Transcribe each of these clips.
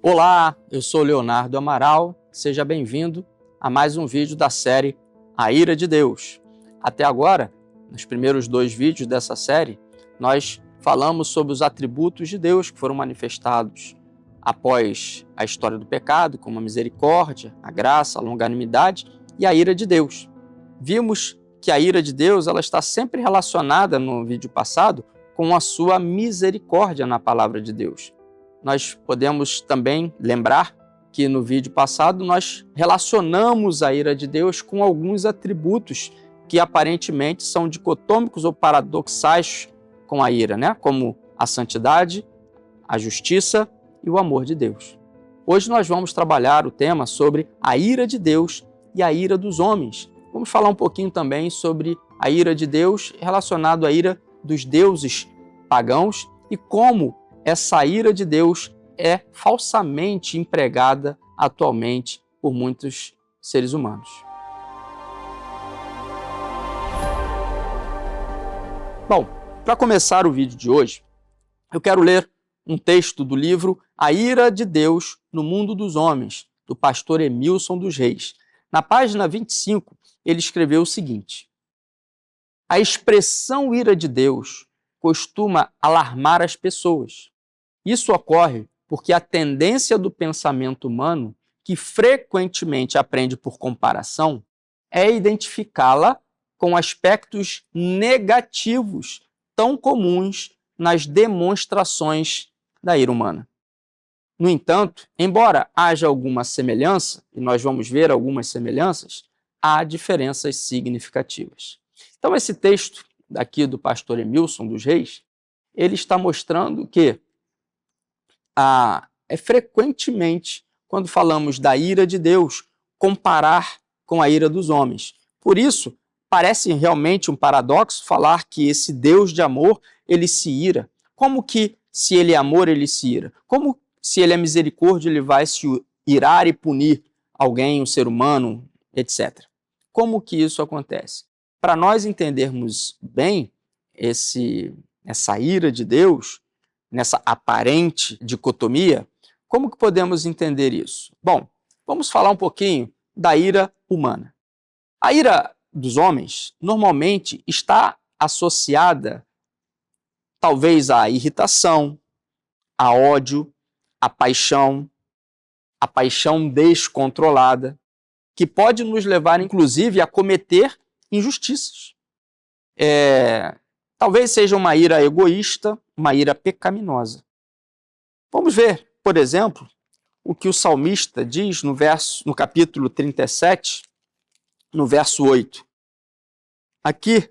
Olá, eu sou Leonardo Amaral, seja bem-vindo a mais um vídeo da série A Ira de Deus. Até agora, nos primeiros 2 vídeos dessa série, nós falamos sobre os atributos de Deus que foram manifestados após a história do pecado, como a misericórdia, a graça, a longanimidade e a ira de Deus. Vimos que a ira de Deus ela está sempre relacionada no vídeo passado com a sua misericórdia na palavra de Deus. Nós podemos também lembrar que no vídeo passado nós relacionamos a ira de Deus com alguns atributos que aparentemente são dicotômicos ou paradoxais com a ira, né? Como a santidade, a justiça e o amor de Deus. Hoje nós vamos trabalhar o tema sobre a ira de Deus e a ira dos homens. Vamos falar um pouquinho também sobre a ira de Deus relacionado à ira dos deuses pagãos e como essa ira de Deus é falsamente empregada atualmente por muitos seres humanos. Bom, para começar o vídeo de hoje, eu quero ler um texto do livro A Ira de Deus no Mundo dos Homens, do pastor Emilson dos Reis. Na página 25, ele escreveu o seguinte: a expressão ira de Deus costuma alarmar as pessoas. Isso ocorre porque a tendência do pensamento humano, que frequentemente aprende por comparação, é identificá-la com aspectos negativos tão comuns nas demonstrações da ira humana. No entanto, embora haja alguma semelhança, e nós vamos ver algumas semelhanças, há diferenças significativas. Então, esse texto daqui do pastor Emilson dos Reis, ele está mostrando que frequentemente, quando falamos da ira de Deus, comparar com a ira dos homens. Por isso, parece realmente um paradoxo falar que esse Deus de amor, ele se ira. Como que, se ele é amor, ele se ira? Como, se ele é misericórdia, ele vai se irar e punir alguém, um ser humano, etc. Como que isso acontece? Para nós entendermos bem essa ira de Deus, nessa aparente dicotomia, como que podemos entender isso? Bom, vamos falar um pouquinho da ira humana. A ira dos homens normalmente está associada talvez à irritação, a ódio, a paixão descontrolada, que pode nos levar inclusive a cometer injustiças. Talvez seja uma ira egoísta, uma ira pecaminosa. Vamos ver, por exemplo, o que o salmista diz no capítulo 37, no verso 8. Aqui,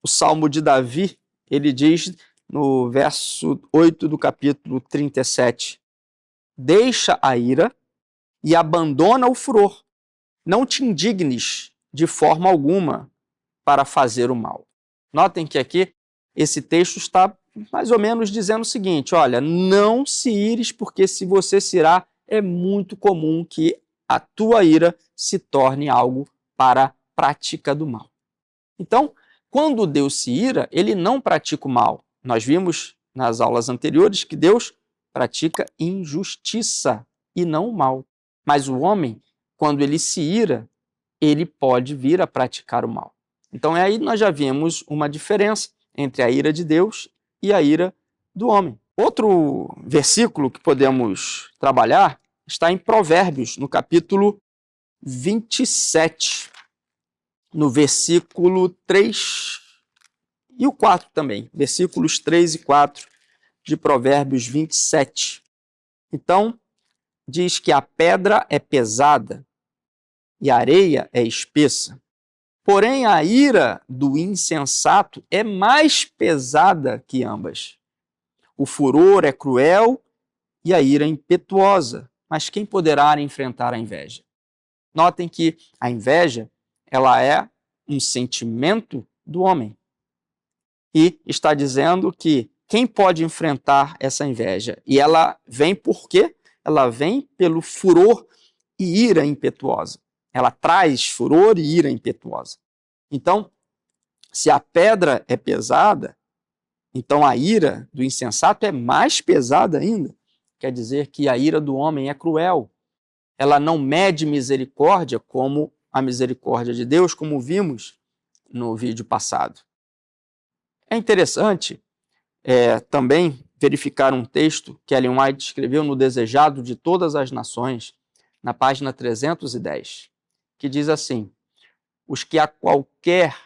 o Salmo de Davi, ele diz no verso 8 do capítulo 37, deixa a ira e abandona o furor. Não te indignes de forma alguma para fazer o mal. Notem que aqui esse texto está mais ou menos dizendo o seguinte: olha, não se ires, porque se você se irar, é muito comum que a tua ira se torne algo para a prática do mal. Então, quando Deus se ira, ele não pratica o mal. Nós vimos nas aulas anteriores que Deus pratica injustiça e não o mal. Mas o homem, quando ele se ira, ele pode vir a praticar o mal. Então, aí nós já vimos uma diferença entre a ira de Deus e a ira do homem. Outro versículo que podemos trabalhar está em Provérbios, no capítulo 27, no versículo 3 e o 4 também, versículos 3 e 4 de Provérbios 27. Então, diz que a pedra é pesada e a areia é espessa. Porém, a ira do insensato é mais pesada que ambas. O furor é cruel e a ira impetuosa, mas quem poderá enfrentar a inveja? Notem que a inveja, ela é um sentimento do homem. E está dizendo que quem pode enfrentar essa inveja? E ela vem por quê? Ela vem pelo furor e ira impetuosa. Ela traz furor e ira impetuosa. Então, se a pedra é pesada, então a ira do insensato é mais pesada ainda. quer dizer que a ira do homem é cruel. Ela não mede misericórdia como a misericórdia de Deus, como vimos no vídeo passado. É interessante também verificar um texto que Ellen White escreveu no Desejado de Todas as Nações, na página 310, que diz assim: os que a qualquer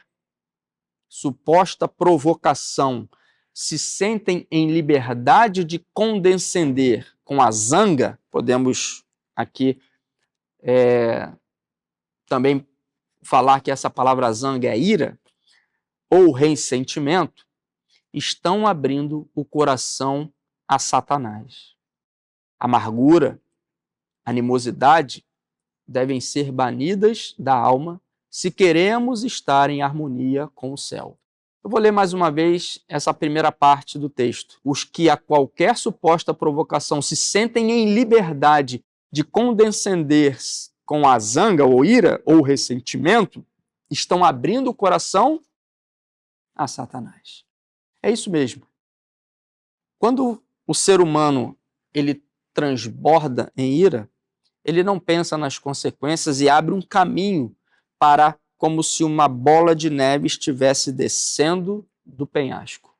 suposta provocação se sentem em liberdade de condescender com a zanga, podemos aqui também falar que essa palavra zanga é ira, ou ressentimento, estão abrindo o coração a Satanás. Amargura, animosidade devem ser banidas da alma se queremos estar em harmonia com o céu. Eu vou ler mais uma vez essa primeira parte do texto. Os que a qualquer suposta provocação se sentem em liberdade de condescender com a zanga ou ira ou ressentimento estão abrindo o coração a Satanás. É isso mesmo. Quando o ser humano ele transborda em ira, ele não pensa nas consequências e abre um caminho para como se uma bola de neve estivesse descendo do penhasco.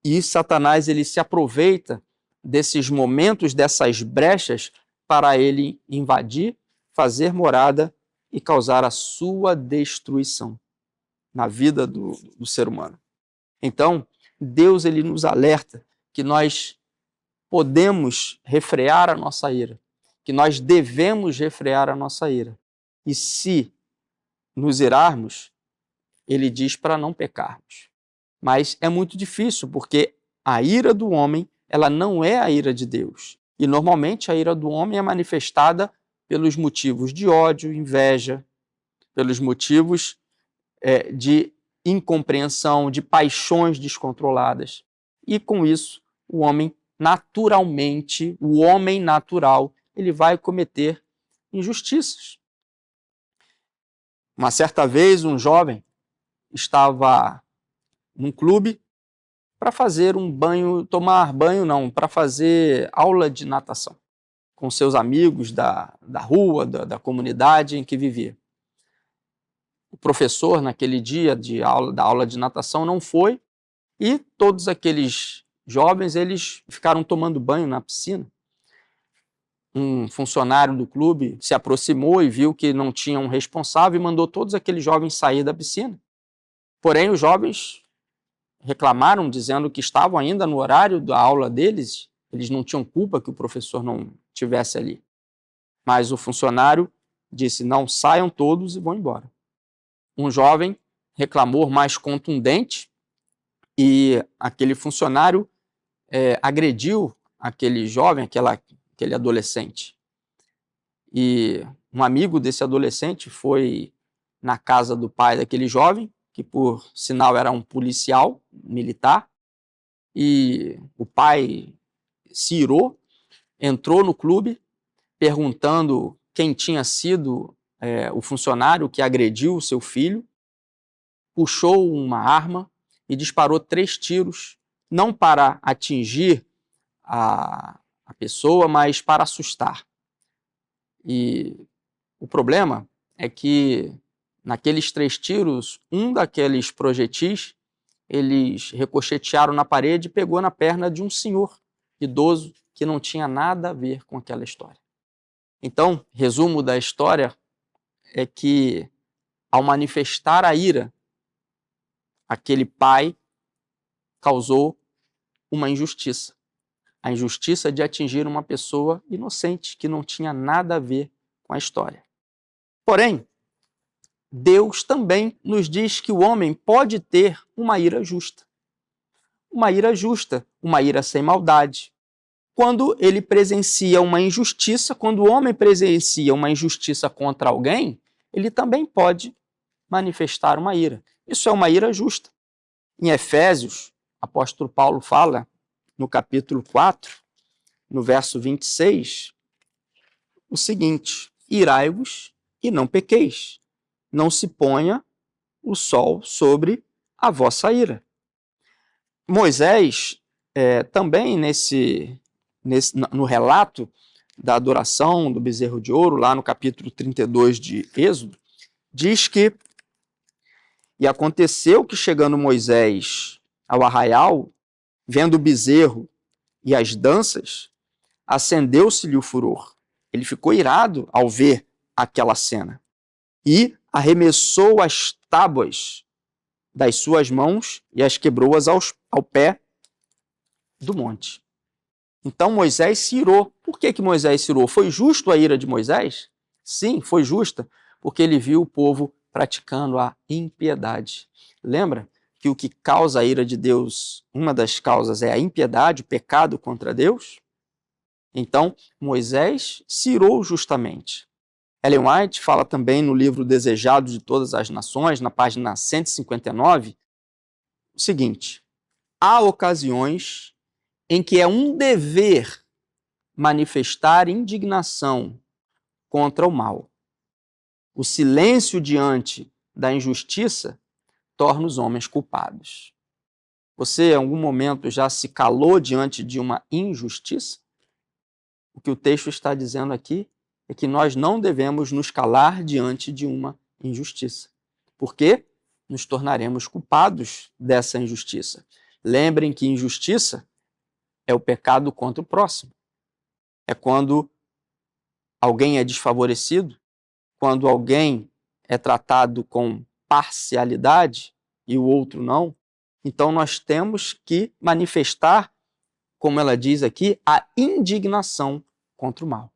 E Satanás ele se aproveita desses momentos, dessas brechas, para ele invadir, fazer morada e causar a sua destruição na vida do ser humano. Então, Deus ele nos alerta que nós podemos refrear a nossa ira, que nós devemos refrear a nossa ira. E se nos irarmos, ele diz para não pecarmos. Mas é muito difícil, porque a ira do homem, ela não é a ira de Deus. E normalmente a ira do homem é manifestada pelos motivos de ódio, inveja, pelos motivos de incompreensão, de paixões descontroladas. E com isso, o homem naturalmente, o homem natural, ele vai cometer injustiças. Uma certa vez, um jovem estava num clube para fazer um banho, para fazer aula de natação com seus amigos da rua, da comunidade em que vivia. O professor, naquele dia da aula de natação, não foi e todos aqueles jovens eles ficaram tomando banho na piscina. Um funcionário do clube se aproximou e viu que não tinha um responsável e mandou todos aqueles jovens sair da piscina. Porém, os jovens reclamaram, dizendo que estavam ainda no horário da aula deles, eles não tinham culpa que o professor não estivesse ali. Mas o funcionário disse: não, saiam todos e vão embora. Um jovem reclamou mais contundente e aquele funcionário agrediu aquele jovem, aquele adolescente. E um amigo desse adolescente foi na casa do pai daquele jovem, que por sinal era um policial militar, e o pai se irou, entrou no clube perguntando quem tinha sido o funcionário que agrediu o seu filho, puxou uma arma e disparou 3 tiros, não para atingir a pessoa, mas para assustar. E o problema é que naqueles 3 tiros, um daqueles projetis, eles ricochetearam na parede e pegou na perna de um senhor idoso que não tinha nada a ver com aquela história. Então, resumo da história é que, ao manifestar a ira, aquele pai causou uma injustiça. A injustiça de atingir uma pessoa inocente, que não tinha nada a ver com a história. Porém, Deus também nos diz que o homem pode ter uma ira justa. Uma ira justa, uma ira sem maldade. Quando ele presencia uma injustiça, quando o homem presencia uma injustiça contra alguém, ele também pode manifestar uma ira. Isso é uma ira justa. Em Efésios, o apóstolo Paulo fala, no capítulo 4, no verso 26, o seguinte: irai-vos e não pequeis, não se ponha o sol sobre a vossa ira. Moisés, também nesse no relato da adoração do bezerro de ouro, lá no capítulo 32 de Êxodo, diz que: e aconteceu que, chegando Moisés ao arraial, vendo o bezerro e as danças, acendeu-se-lhe o furor. Ele ficou irado ao ver aquela cena e arremessou as tábuas das suas mãos e as quebrou-as ao pé do monte. Então Moisés se irou. Por que Moisés se irou? Foi justo a ira de Moisés? Sim, foi justa, porque ele viu o povo praticando a impiedade. Lembra que o que causa a ira de Deus, uma das causas é a impiedade, o pecado contra Deus? Então, Moisés se irou justamente. Ellen White fala também no livro Desejado de Todas as Nações, na página 159, o seguinte: há ocasiões em que é um dever manifestar indignação contra o mal. O silêncio diante da injustiça torna os homens culpados. Você, em algum momento, já se calou diante de uma injustiça? O que o texto está dizendo aqui é que nós não devemos nos calar diante de uma injustiça, porque nos tornaremos culpados dessa injustiça. Lembrem que injustiça é o pecado contra o próximo. É quando alguém é desfavorecido, quando alguém é tratado com parcialidade e o outro não. Então nós temos que manifestar, como ela diz aqui, a indignação contra o mal.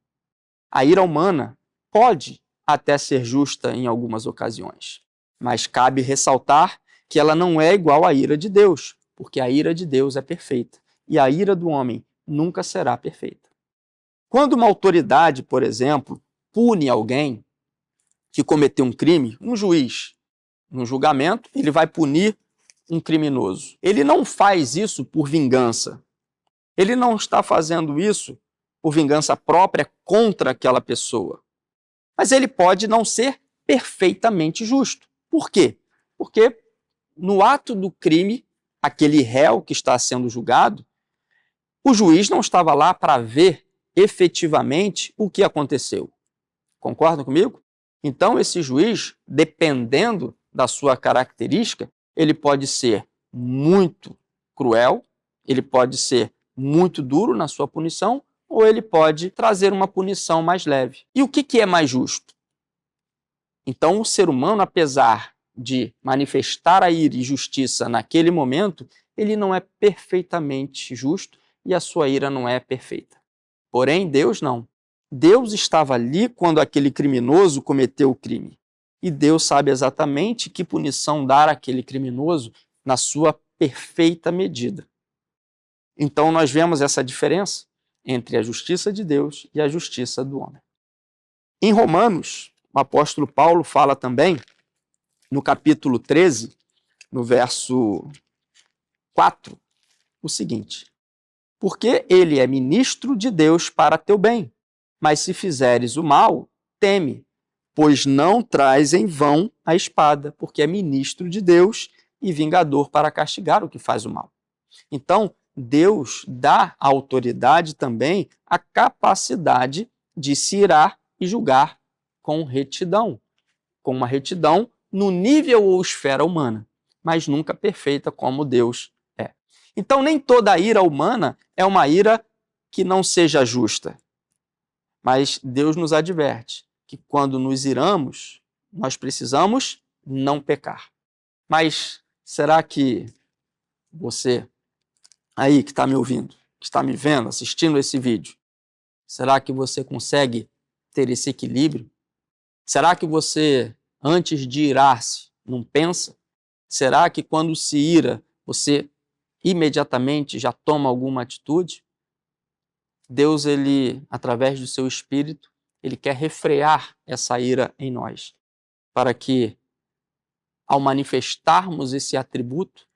A ira humana pode até ser justa em algumas ocasiões, mas cabe ressaltar que ela não é igual à ira de Deus, porque a ira de Deus é perfeita e a ira do homem nunca será perfeita. Quando uma autoridade, por exemplo, pune alguém que cometeu um crime, um juiz, no julgamento, ele vai punir um criminoso. Ele não faz isso por vingança. Ele não está fazendo isso por vingança própria contra aquela pessoa. Mas ele pode não ser perfeitamente justo. Por quê? Porque no ato do crime, aquele réu que está sendo julgado, o juiz não estava lá para ver efetivamente o que aconteceu. Concordam comigo? Então, esse juiz, dependendo da sua característica, ele pode ser muito cruel, ele pode ser muito duro na sua punição, ou ele pode trazer uma punição mais leve. E o que é mais justo? Então, o ser humano, apesar de manifestar a ira e justiça naquele momento, ele não é perfeitamente justo e a sua ira não é perfeita. Porém, Deus não. Deus estava ali quando aquele criminoso cometeu o crime. E Deus sabe exatamente que punição dar àquele criminoso na sua perfeita medida. Então nós vemos essa diferença entre a justiça de Deus e a justiça do homem. Em Romanos, o apóstolo Paulo fala também, no capítulo 13, no verso 4, o seguinte: porque ele é ministro de Deus para teu bem, mas se fizeres o mal, teme, pois não traz em vão a espada, porque é ministro de Deus e vingador para castigar o que faz o mal. Então, Deus dá à autoridade também a capacidade de se irar e julgar com retidão, com uma retidão no nível ou esfera humana, mas nunca perfeita como Deus é. Então, nem toda a ira humana é uma ira que não seja justa. Mas Deus nos adverte que quando nos iramos, nós precisamos não pecar. Mas será que você aí que está me ouvindo, que está me vendo, assistindo esse vídeo, será que você consegue ter esse equilíbrio? Será que você, antes de irar-se, não pensa? Será que quando se ira, você imediatamente já toma alguma atitude? Deus, ele, através do seu Espírito, ele quer refrear essa ira em nós, para que, ao manifestarmos esse atributo,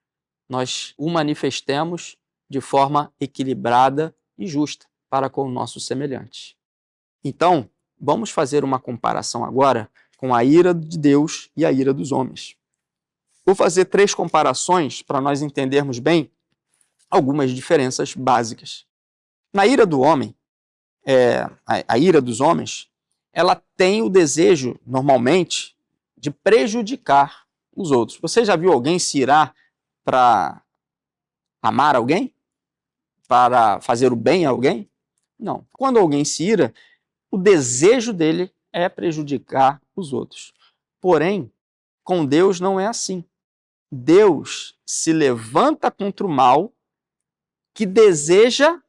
nós o manifestemos de forma equilibrada e justa para com o nosso semelhante. Então, vamos fazer uma comparação agora com a ira de Deus e a ira dos homens. Vou fazer 3 comparações para nós entendermos bem algumas diferenças básicas. Na ira do homem, a ira dos homens, ela tem o desejo, normalmente, de prejudicar os outros. Você já viu alguém se irar para amar alguém? Para fazer o bem a alguém? Não. Quando alguém se ira, o desejo dele é prejudicar os outros. Porém, com Deus não é assim. Deus se levanta contra o mal que deseja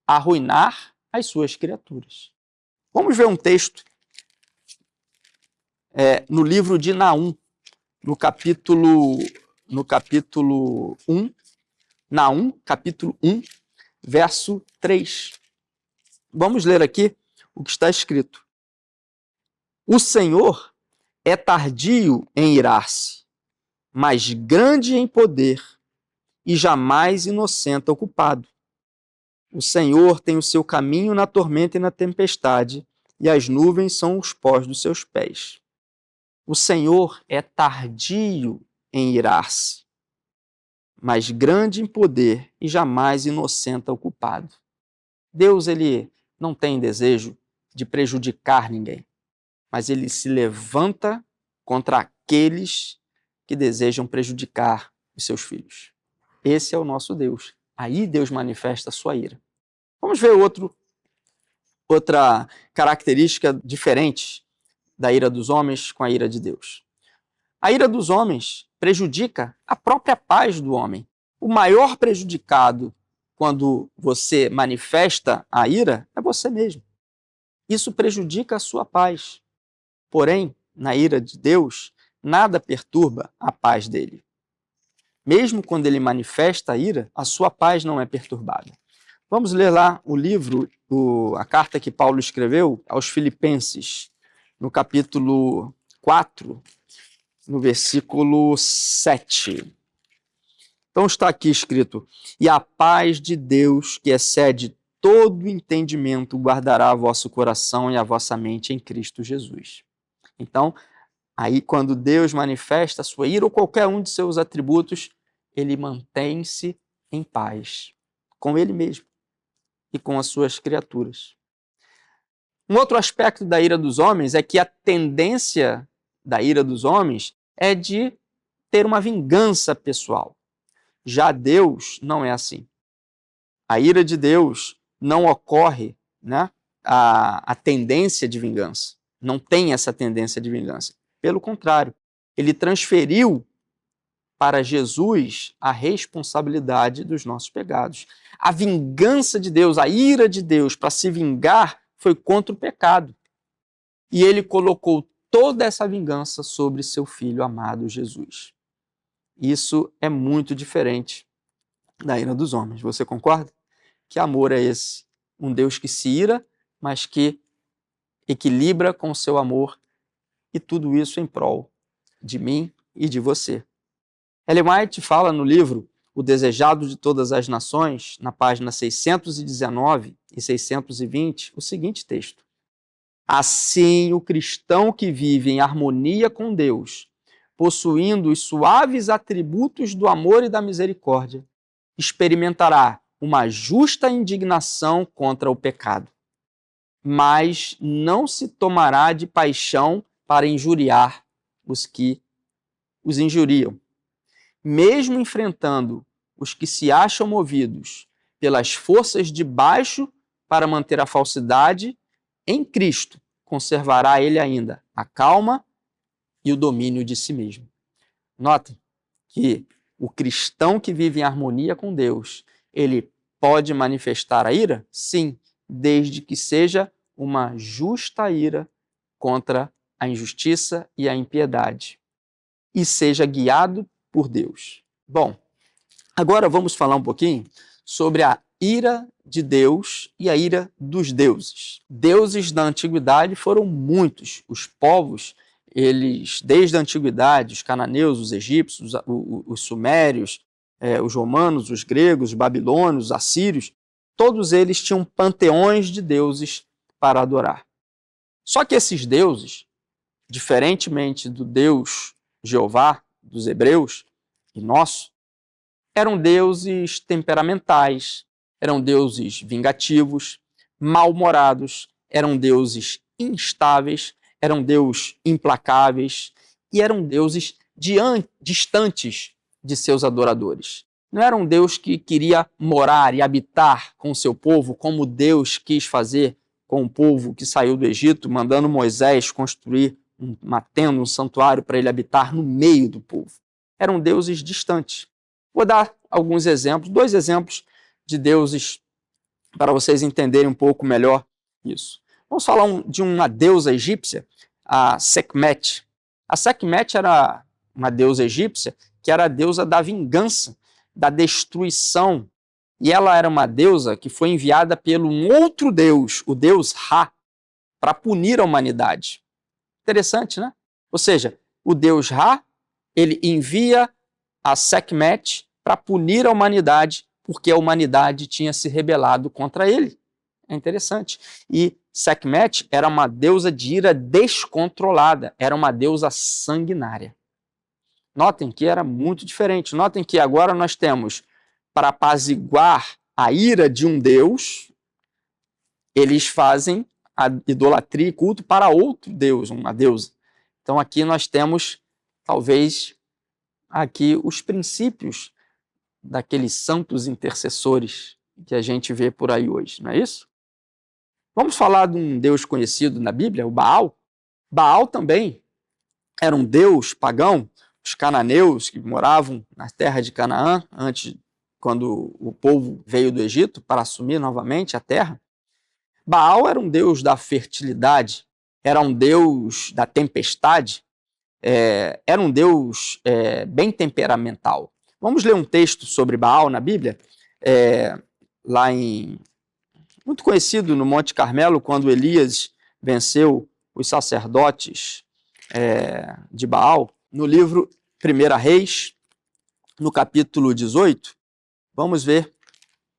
arruinar as suas criaturas. Vamos ver um texto no livro de Naum, no capítulo 1, Naum, capítulo 1, verso 3. Vamos ler aqui o que está escrito. O Senhor é tardio em irar-se, mas grande em poder, e jamais inocenta o culpado. O Senhor tem o seu caminho na tormenta e na tempestade, e as nuvens são os pós dos seus pés. O Senhor é tardio em irar-se, mas grande em poder, e jamais inocenta o culpado. Deus, ele não tem desejo de prejudicar ninguém, mas ele se levanta contra aqueles que desejam prejudicar os seus filhos. Esse é o nosso Deus. Aí Deus manifesta a sua ira. Vamos ver outra característica diferente da ira dos homens com a ira de Deus. A ira dos homens prejudica a própria paz do homem. O maior prejudicado quando você manifesta a ira é você mesmo. Isso prejudica a sua paz. Porém, na ira de Deus, nada perturba a paz dele. Mesmo quando ele manifesta a ira, a sua paz não é perturbada. Vamos ler lá o livro, a carta que Paulo escreveu aos Filipenses, no capítulo 4, no versículo 7. Então está aqui escrito: e a paz de Deus, que excede todo entendimento, guardará vosso coração e a vossa mente em Cristo Jesus. Então, aí quando Deus manifesta a sua ira ou qualquer um de seus atributos, ele mantém-se em paz com ele mesmo e com as suas criaturas. Um outro aspecto da ira dos homens é que a tendência da ira dos homens é de ter uma vingança pessoal. Já Deus não é assim. A ira de Deus não ocorre, né, a tendência de vingança. Não tem essa tendência de vingança. Pelo contrário, ele transferiu para Jesus a responsabilidade dos nossos pecados. A vingança de Deus, a ira de Deus para se vingar foi contra o pecado. E ele colocou toda essa vingança sobre seu filho amado Jesus. Isso é muito diferente da ira dos homens. Você concorda? Que amor é esse? Um Deus que se ira, mas que equilibra com o seu amor, e tudo isso em prol de mim e de você. Ellen White fala no livro O Desejado de Todas as Nações, na página 619 e 620, o seguinte texto: assim, o cristão que vive em harmonia com Deus, possuindo os suaves atributos do amor e da misericórdia, experimentará uma justa indignação contra o pecado, mas não se tomará de paixão para injuriar os que os injuriam. Mesmo enfrentando os que se acham movidos pelas forças de baixo para manter a falsidade, em Cristo conservará ele ainda a calma e o domínio de si mesmo. Notem que o cristão que vive em harmonia com Deus, ele pode manifestar a ira? Sim, desde que seja uma justa ira contra a injustiça e a impiedade, e seja guiado por Deus. Bom, agora vamos falar um pouquinho sobre a ira de Deus e a ira dos deuses. Deuses da antiguidade foram muitos. Os povos, eles, desde a antiguidade, os cananeus, os egípcios, os sumérios, os romanos, os gregos, os babilônios, os assírios, todos eles tinham panteões de deuses para adorar. Só que esses deuses, diferentemente do Deus Jeová, dos hebreus e nosso, eram deuses temperamentais, eram deuses vingativos, mal-humorados, eram deuses instáveis, eram deuses implacáveis e eram deuses distantes de seus adoradores. Não era um Deus que queria morar e habitar com o seu povo, como Deus quis fazer com o povo que saiu do Egito, mandando Moisés construir uma tenda, um santuário para ele habitar no meio do povo. Eram deuses distantes. Vou dar alguns exemplos, 2 exemplos de deuses para vocês entenderem um pouco melhor isso. Vamos falar de uma deusa egípcia, a Sekhmet. A Sekhmet era uma deusa egípcia que era a deusa da vingança, da destruição. E ela era uma deusa que foi enviada pelo um outro deus, o deus Ra, para punir a humanidade. Interessante, né? Ou seja, o deus Ra, ele envia a Sekhmet para punir a humanidade, porque a humanidade tinha se rebelado contra ele. É interessante. E Sekhmet era uma deusa de ira descontrolada, era uma deusa sanguinária. Notem que era muito diferente. Notem que agora nós temos, para apaziguar a ira de um deus, eles fazem a idolatria e culto para outro deus, uma deusa. Então aqui nós temos, talvez, aqui os princípios daqueles santos intercessores que a gente vê por aí hoje, não é isso? Vamos falar de um deus conhecido na Bíblia, o Baal. Baal também era um deus pagão. Os cananeus que moravam na terra de Canaã, antes, quando o povo veio do Egito para assumir novamente a terra. Baal era um deus da fertilidade, era um deus da tempestade, era um deus bem temperamental. Vamos ler um texto sobre Baal na Bíblia, muito conhecido no Monte Carmelo, quando Elias venceu os sacerdotes de Baal. No livro 1 Reis, no capítulo 18, vamos ver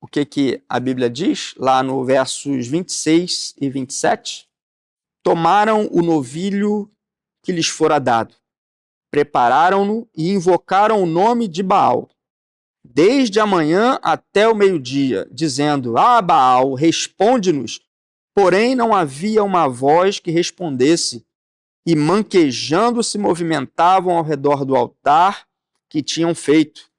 o que a Bíblia diz, lá no versos 26 e 27. Tomaram o novilho que lhes fora dado, prepararam-no e invocaram o nome de Baal, desde a manhã até o meio-dia, dizendo: Ah, Baal, responde-nos. Porém não havia uma voz que respondesse, e manquejando se movimentavam ao redor do altar que tinham feito.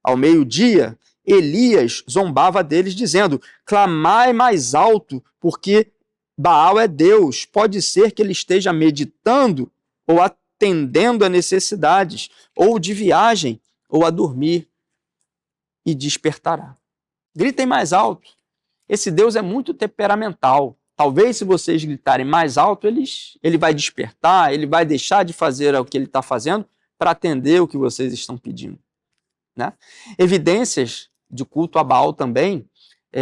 Ao meio-dia, Elias zombava deles, dizendo: Clamai mais alto, porque Baal é Deus. Pode ser que ele esteja meditando ou atendendo a necessidades, ou de viagem, ou a dormir, e despertará. Gritem mais alto. Esse Deus é muito temperamental. Talvez, se vocês gritarem mais alto, ele vai despertar, ele vai deixar de fazer o que ele está fazendo para atender o que vocês estão pedindo. Né? Evidências de culto a Baal também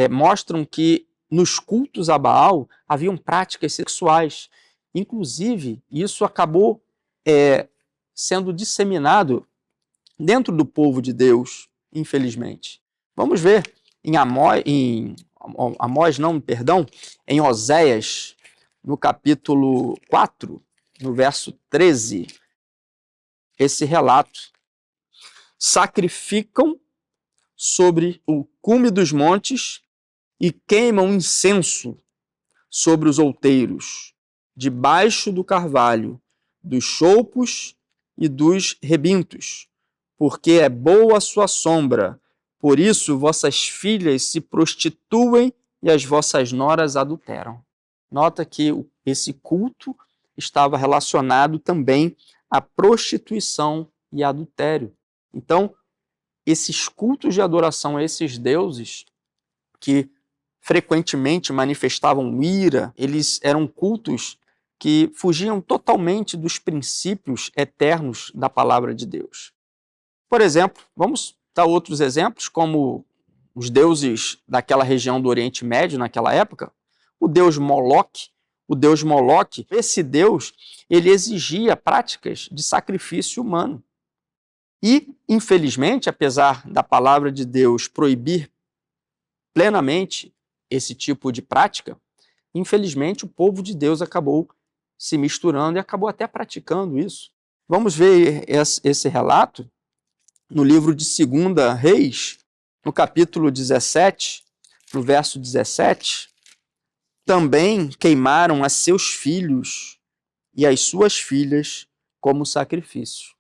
mostram que nos cultos a Baal haviam práticas sexuais. Inclusive, isso acabou sendo disseminado dentro do povo de Deus, infelizmente. Vamos ver em Oséias, no capítulo 4, no verso 13, esse relato. Sacrificam sobre o cume dos montes e queimam incenso sobre os outeiros, debaixo do carvalho, dos choupos e dos rebintos, porque é boa a sua sombra. Por isso vossas filhas se prostituem e as vossas noras adulteram. Nota que esse culto estava relacionado também à prostituição e adultério. Então, esses cultos de adoração a esses deuses, que frequentemente manifestavam ira, eles eram cultos que fugiam totalmente dos princípios eternos da palavra de Deus. Por exemplo, vamos dar outros exemplos, como os deuses daquela região do Oriente Médio naquela época, o deus Moloque. O deus Moloque, esse deus, ele exigia práticas de sacrifício humano. E, infelizmente, apesar da palavra de Deus proibir plenamente esse tipo de prática, infelizmente o povo de Deus acabou se misturando e acabou até praticando isso. Vamos ver esse relato no livro de 2 Reis, no capítulo 17, no verso 17, também queimaram a seus filhos e as suas filhas como sacrifício.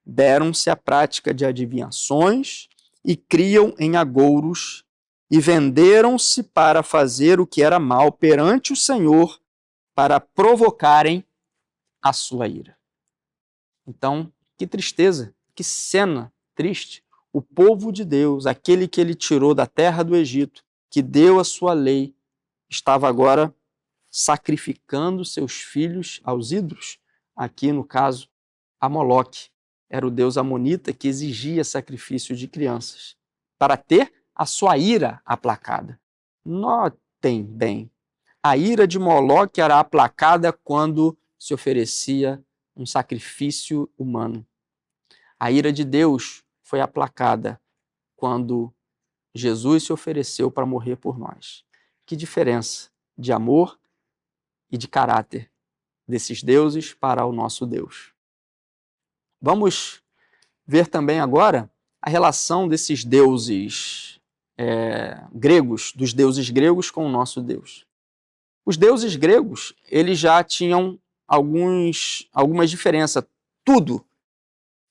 Deram-se à prática de adivinhações e criam em agouros e venderam-se para fazer o que era mal perante o Senhor, para provocarem a sua ira. Então, que tristeza, que cena triste. O povo de Deus, aquele que ele tirou da terra do Egito, que deu a sua lei, estava agora sacrificando seus filhos aos ídolos. Aqui, no caso, a Moloque. Era o deus amonita que exigia sacrifício de crianças para ter a sua ira aplacada. Notem bem, a ira de Moloque era aplacada quando se oferecia um sacrifício humano. A ira de Deus foi aplacada quando Jesus se ofereceu para morrer por nós. Que diferença de amor e de caráter desses deuses para o nosso Deus. Vamos ver também agora a relação desses deuses gregos, dos deuses gregos com o nosso Deus. Os deuses gregos, eles já tinham algumas diferenças. Tudo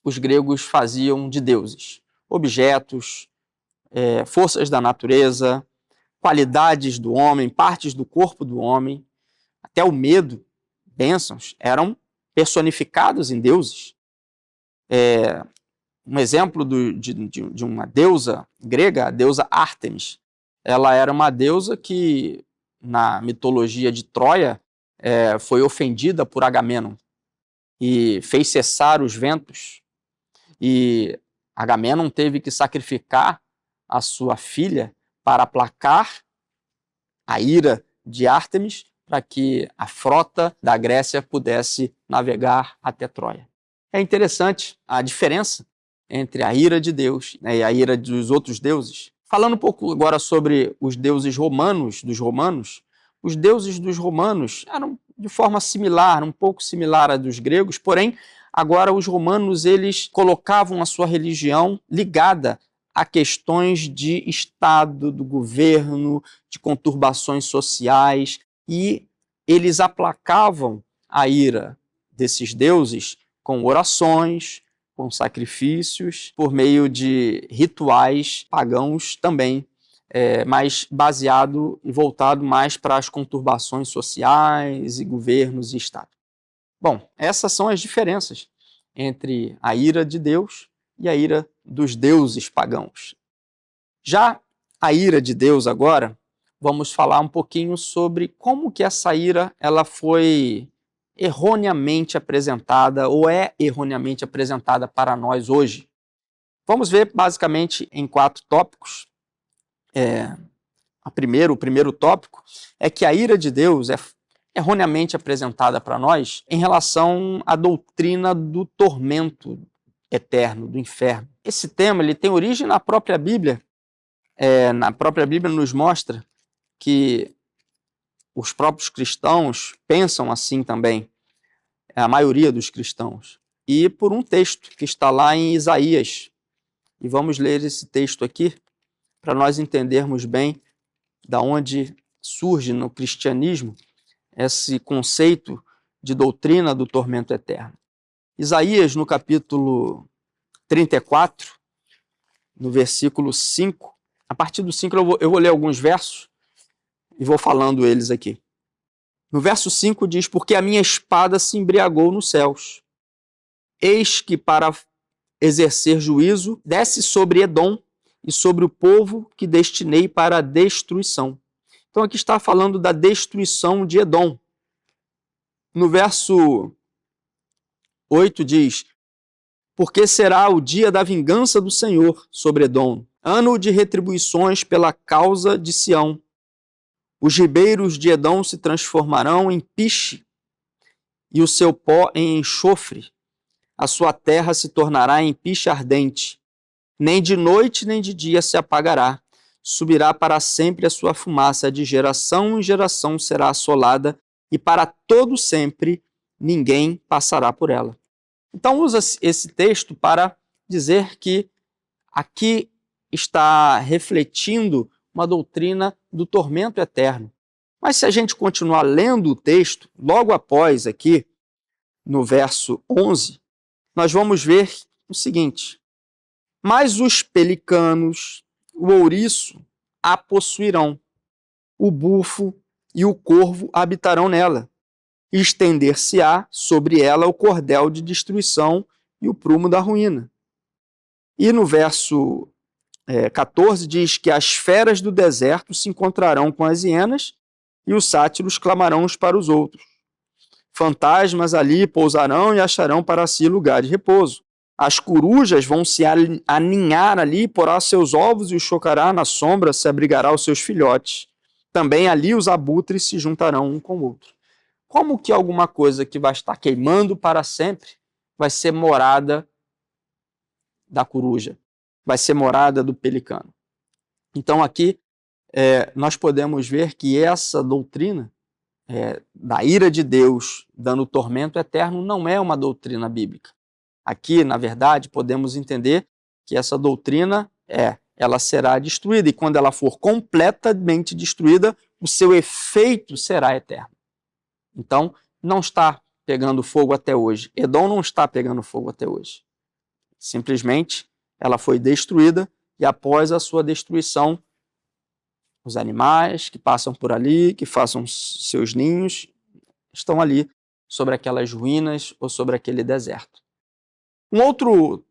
os gregos faziam de deuses. Objetos, forças da natureza, qualidades do homem, partes do corpo do homem, até o medo, bênçãos, eram personificados em deuses. Um exemplo de uma deusa grega, a deusa Ártemis. Ela era uma deusa que, na mitologia de Troia, foi ofendida por Agamenon e fez cessar os ventos. E Agamenon teve que sacrificar a sua filha para aplacar a ira de Ártemis, para que a frota da Grécia pudesse navegar até Troia. É interessante a diferença entre a ira de Deus, né, e a ira dos outros deuses. Falando um pouco agora sobre os deuses romanos, os deuses dos romanos eram de forma similar, um pouco similar à dos gregos, porém, agora os romanos eles colocavam a sua religião ligada a questões de Estado, do governo, de conturbações sociais, e eles aplacavam a ira desses deuses com orações, com sacrifícios, por meio de rituais pagãos também, mas baseado e voltado mais para as conturbações sociais e governos e Estado. Bom, essas são as diferenças entre a ira de Deus e a ira dos deuses pagãos. Já a ira de Deus agora, vamos falar um pouquinho sobre como que essa ira ela foi erroneamente apresentada ou é erroneamente apresentada para nós hoje. Vamos ver basicamente em 4 tópicos. O primeiro tópico é que a ira de Deus é erroneamente apresentada para nós em relação à doutrina do tormento eterno, do inferno. Esse tema ele tem origem na própria Bíblia. Na própria Bíblia nos mostra que os próprios cristãos pensam assim também, a maioria dos cristãos. E por um texto que está lá em Isaías. E vamos ler esse texto aqui para nós entendermos bem da onde surge no cristianismo esse conceito de doutrina do tormento eterno. Isaías, no capítulo 34, no versículo 5, a partir do 5 eu vou ler alguns versos e vou falando eles aqui. No verso 5 diz, porque a minha espada se embriagou nos céus. Eis que para exercer juízo, desce sobre Edom e sobre o povo que destinei para a destruição. Então aqui está falando da destruição de Edom. No verso 8 diz, porque será o dia da vingança do Senhor sobre Edom, ano de retribuições pela causa de Sião. Os ribeiros de Edom se transformarão em piche e o seu pó em enxofre. A sua terra se tornará em piche ardente. Nem de noite nem de dia se apagará. Subirá para sempre a sua fumaça, de geração em geração será assolada, e para todo sempre ninguém passará por ela. Então usa esse texto para dizer que aqui está refletindo uma doutrina do tormento eterno. Mas se a gente continuar lendo o texto, logo após aqui, no verso 11, nós vamos ver o seguinte: mas os pelicanos, o ouriço, a possuirão, o bufo e o corvo habitarão nela, e estender-se-á sobre ela o cordel de destruição e o prumo da ruína. E no verso 14 diz que as feras do deserto se encontrarão com as hienas e os sátiros clamarão uns para os outros. Fantasmas ali pousarão e acharão para si lugar de repouso. As corujas vão se aninhar ali, porá seus ovos e os chocará na sombra, se abrigará os seus filhotes. Também ali os abutres se juntarão um com o outro. Como que alguma coisa que vai estar queimando para sempre vai ser morada da coruja, vai ser morada do pelicano? Então aqui nós podemos ver que essa doutrina da ira de Deus dando tormento eterno não é uma doutrina bíblica. Aqui, na verdade, podemos entender que essa doutrina ela será destruída, e quando ela for completamente destruída, o seu efeito será eterno. Então, não está pegando fogo até hoje. Edom não está pegando fogo até hoje. Simplesmente, ela foi destruída, e após a sua destruição, os animais que passam por ali, que façam seus ninhos, estão ali sobre aquelas ruínas ou sobre aquele deserto. Um outro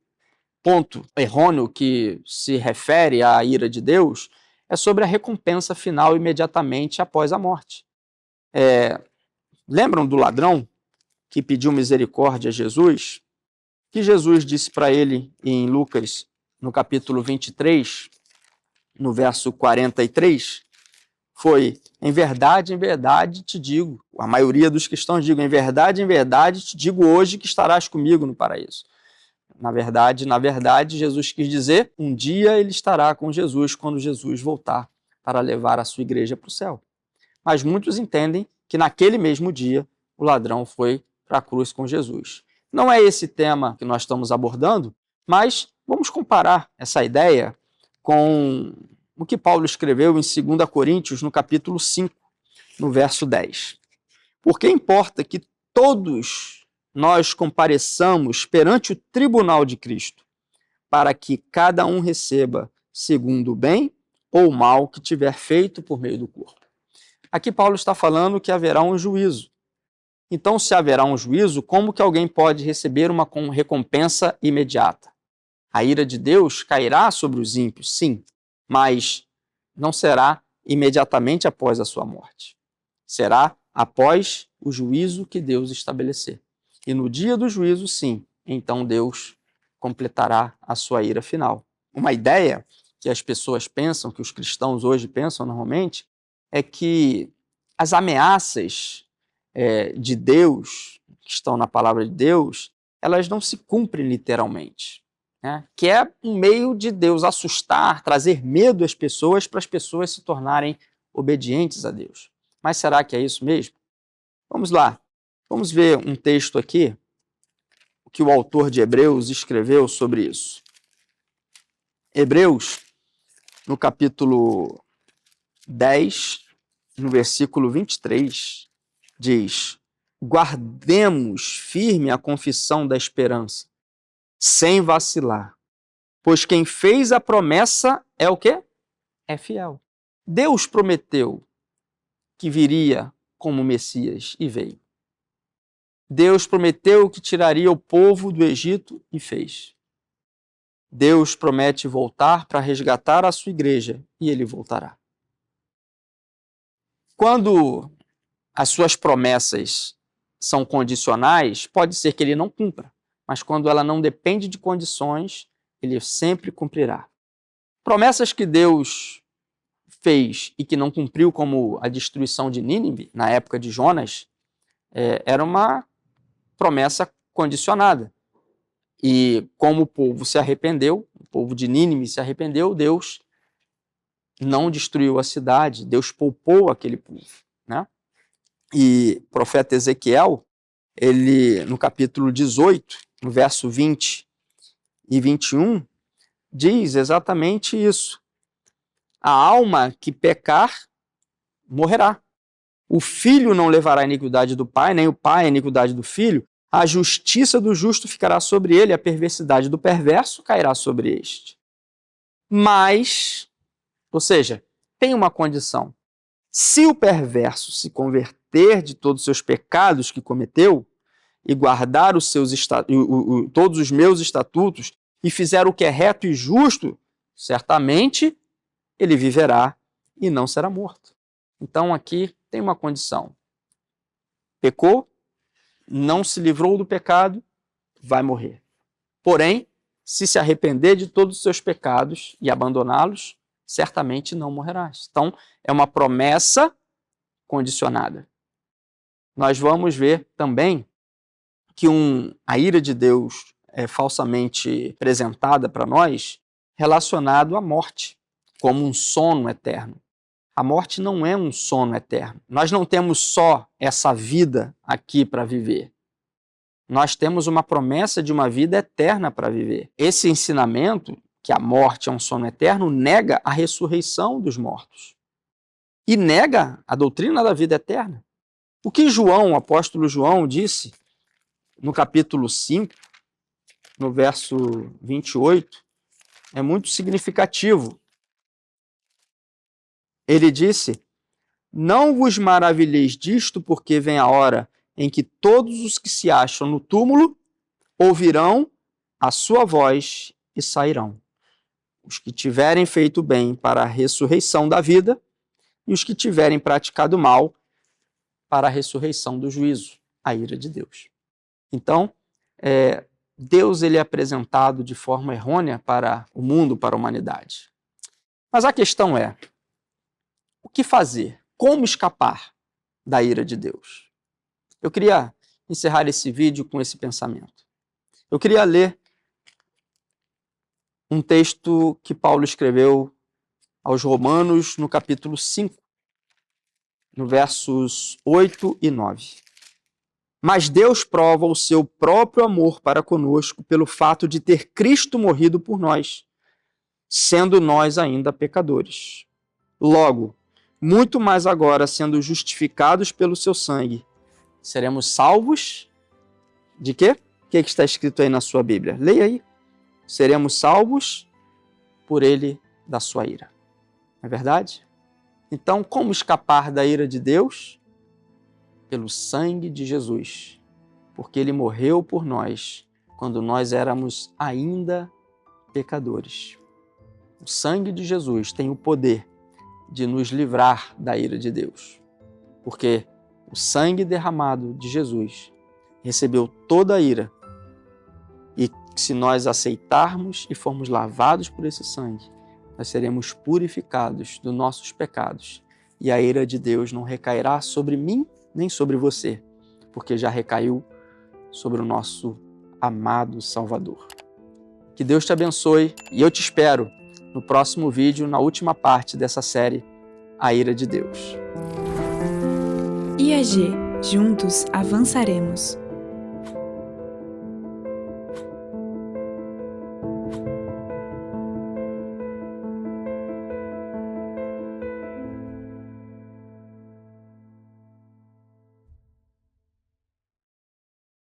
ponto errôneo que se refere à ira de Deus é sobre a recompensa final imediatamente após a morte. Lembram do ladrão que pediu misericórdia a Jesus? Que Jesus disse para ele em Lucas, no capítulo 23, no verso 43, foi: em verdade te digo, a maioria dos cristãos digam, em verdade te digo hoje que estarás comigo no paraíso. Na verdade, Jesus quis dizer, um dia ele estará com Jesus quando Jesus voltar para levar a sua igreja para o céu. Mas muitos entendem que naquele mesmo dia o ladrão foi para a cruz com Jesus. Não é esse tema que nós estamos abordando, mas vamos comparar essa ideia com o que Paulo escreveu em 2 Coríntios, no capítulo 5, no verso 10. Porque importa que todos nós compareçamos perante o tribunal de Cristo, para que cada um receba segundo o bem ou o mal que tiver feito por meio do corpo. Aqui Paulo está falando que haverá um juízo. Então, se haverá um juízo, como que alguém pode receber uma recompensa imediata? A ira de Deus cairá sobre os ímpios, sim, mas não será imediatamente após a sua morte. Será após o juízo que Deus estabelecer. E no dia do juízo, sim, então Deus completará a sua ira final. Uma ideia que as pessoas pensam, que os cristãos hoje pensam normalmente, é que as ameaças de Deus, que estão na palavra de Deus, elas não se cumprem literalmente. Que é um meio de Deus assustar, trazer medo às pessoas, para as pessoas se tornarem obedientes a Deus. Mas será que é isso mesmo? Vamos lá. Vamos ver um texto aqui, o que o autor de Hebreus escreveu sobre isso. Hebreus, no capítulo 10, no versículo 23, diz: guardemos firme a confissão da esperança, sem vacilar, pois quem fez a promessa é o quê? É fiel. Deus prometeu que viria como Messias e veio. Deus prometeu que tiraria o povo do Egito e fez. Deus promete voltar para resgatar a sua igreja e ele voltará. Quando as suas promessas são condicionais, pode ser que ele não cumpra, mas quando ela não depende de condições, ele sempre cumprirá. Promessas que Deus fez e que não cumpriu, como a destruição de Nínive, na época de Jonas, era uma promessa condicionada. E como o povo se arrependeu, o povo de Nínive se arrependeu, Deus não destruiu a cidade, Deus poupou aquele povo, né? E o profeta Ezequiel, ele, no capítulo 18, no verso 20 e 21, diz exatamente isso. A alma que pecar morrerá. O filho não levará a iniquidade do pai, nem o pai a iniquidade do filho. A justiça do justo ficará sobre ele, a perversidade do perverso cairá sobre este. Mas, ou seja, tem uma condição. Se o perverso se converter de todos os seus pecados que cometeu e guardar todos os meus estatutos e fizer o que é reto e justo, certamente ele viverá e não será morto. Então aqui tem uma condição. Pecou, não se livrou do pecado, vai morrer. Porém, se arrepender de todos os seus pecados e abandoná-los, certamente não morrerás. Então, é uma promessa condicionada. Nós vamos ver também que a ira de Deus é falsamente apresentada para nós relacionado à morte, como um sono eterno. A morte não é um sono eterno. Nós não temos só essa vida aqui para viver. Nós temos uma promessa de uma vida eterna para viver. Esse ensinamento, que a morte é um sono eterno, nega a ressurreição dos mortos. E nega a doutrina da vida eterna. O que João, o apóstolo João, disse no capítulo 5, no verso 28, é muito significativo. Ele disse: não vos maravilheis disto, porque vem a hora em que todos os que se acham no túmulo ouvirão a sua voz e sairão. Os que tiverem feito bem para a ressurreição da vida e os que tiverem praticado mal para a ressurreição do juízo, a ira de Deus. Então, Deus ele é apresentado de forma errônea para o mundo, para a humanidade. Mas a questão é, o que fazer? Como escapar da ira de Deus? Eu queria encerrar esse vídeo com esse pensamento. Eu queria ler um texto que Paulo escreveu aos Romanos no capítulo 5, no versos 8 e 9. Mas Deus prova o seu próprio amor para conosco pelo fato de ter Cristo morrido por nós, sendo nós ainda pecadores. Logo, muito mais agora, sendo justificados pelo seu sangue, seremos salvos de quê? O que está escrito aí na sua Bíblia? Leia aí. Seremos salvos por ele da sua ira. Não é verdade? Então, como escapar da ira de Deus? Pelo sangue de Jesus. Porque ele morreu por nós quando nós éramos ainda pecadores. O sangue de Jesus tem o poder de nos livrar da ira de Deus. Porque o sangue derramado de Jesus recebeu toda a ira. E se nós aceitarmos e formos lavados por esse sangue, nós seremos purificados dos nossos pecados. E a ira de Deus não recairá sobre mim nem sobre você, porque já recaiu sobre o nosso amado Salvador. Que Deus te abençoe e eu te espero no próximo vídeo, na última parte dessa série, A Ira de Deus. IAG, juntos avançaremos.